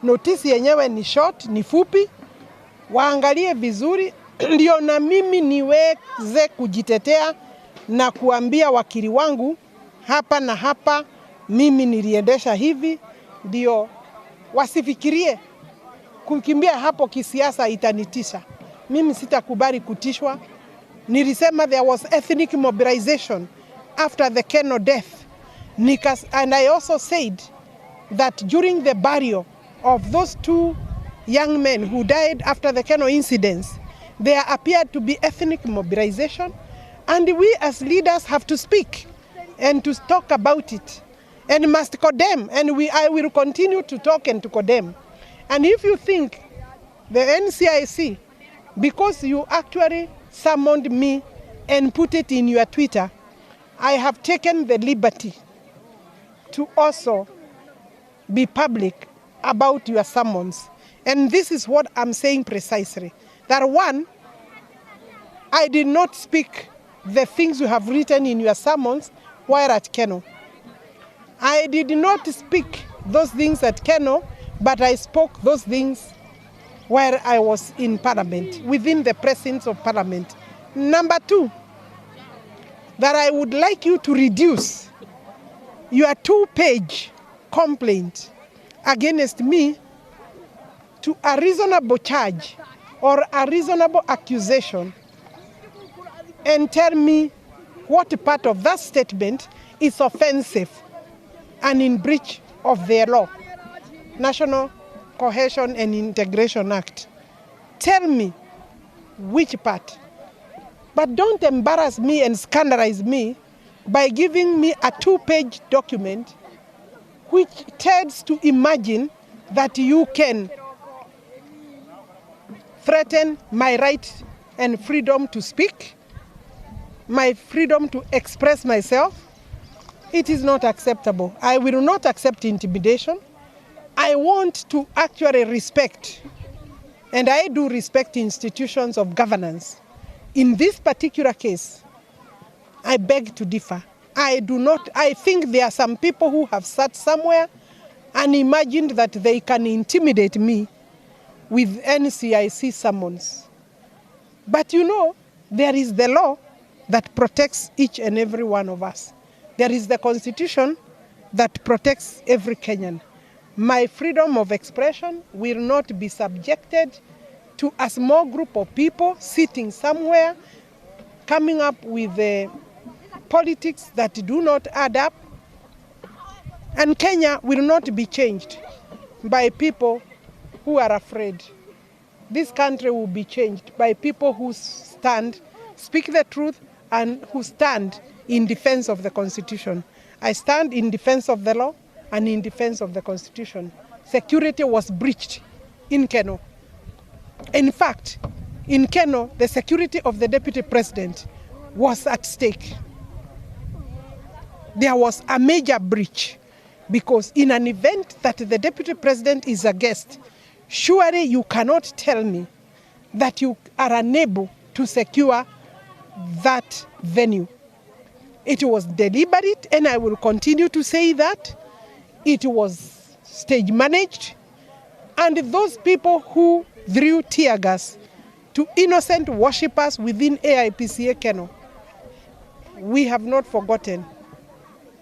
Notisi yenyewe ni short, ni fupi. Waangalie vizuri ndio na mimi niweze kujitetea na kuambia wakili wangu hapa na hapa mimi niliendesha hivi, ndio wasifikirie kukimbia hapo kisiasa itanitisha. Mimi sitakubali kutishwa. Nilisema there was ethnic mobilization after the Keno death. And I also said that during the burial of those 2 young men who died after the Keno incidents, there appeared to be ethnic mobilization, and we as leaders have to speak and to talk about it and must condemn, and I will continue to talk and to condemn. And if you think the NCIC, because you actually summoned me and put it in your Twitter, I have taken the liberty to also be public about your summons. And this is what I'm saying precisely. That one, I did not speak the things you have written in your summons while at Keno. I did not speak those things at Keno, but I spoke those things while I was in Parliament, within the presence of Parliament. Number 2, that I would like you to reduce your 2-page complaint against me to a reasonable charge or a reasonable accusation, and tell me what part of that statement is offensive and in breach of the law, National Cohesion and Integration Act. Tell me which part. But don't embarrass me and scandalize me by giving me a 2-page document which tends to imagine that you can threaten my right and freedom to speak, my freedom to express myself. It is not acceptable. I will not accept intimidation. I want to actually respect, and I do respect institutions of governance. In this particular case, I beg to differ. I think there are some people who have sat somewhere and imagined that they can intimidate me with NCIC summons. But you know, there is the law that protects each and every one of us. There is the Constitution that protects every Kenyan. My freedom of expression will not be subjected to a small group of people sitting somewhere, coming up with politics that do not add up. And Kenya will not be changed by people who are afraid. This country will be changed by people who stand, speak the truth, and who stand in defense of the Constitution. I stand in defense of the law and in defense of the Constitution. Security was breached in Keno. In fact, in Keno, the security of the Deputy President was at stake. There was a major breach because in an event that the Deputy President is a guest, surely you cannot tell me that you are unable to secure that venue. It was deliberate, and I will continue to say that. It was stage managed, and those people who threw tear gas to innocent worshippers within AIPCA Keno, we have not forgotten.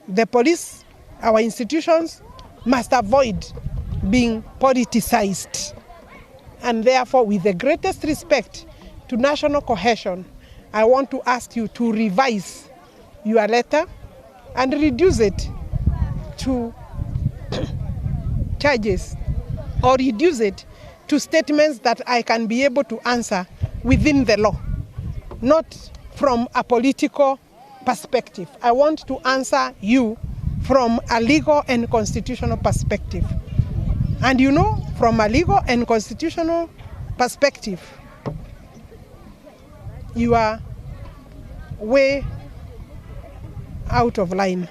The police, our institutions, must avoid being politicized. And therefore, with the greatest respect to national cohesion, I want to ask you to revise your letter and reduce it to charges, or reduce it to statements that I can be able to answer within the law, not from a political perspective. I want to answer you from a legal and constitutional perspective. And you know, from a legal and constitutional perspective, you are way out of line.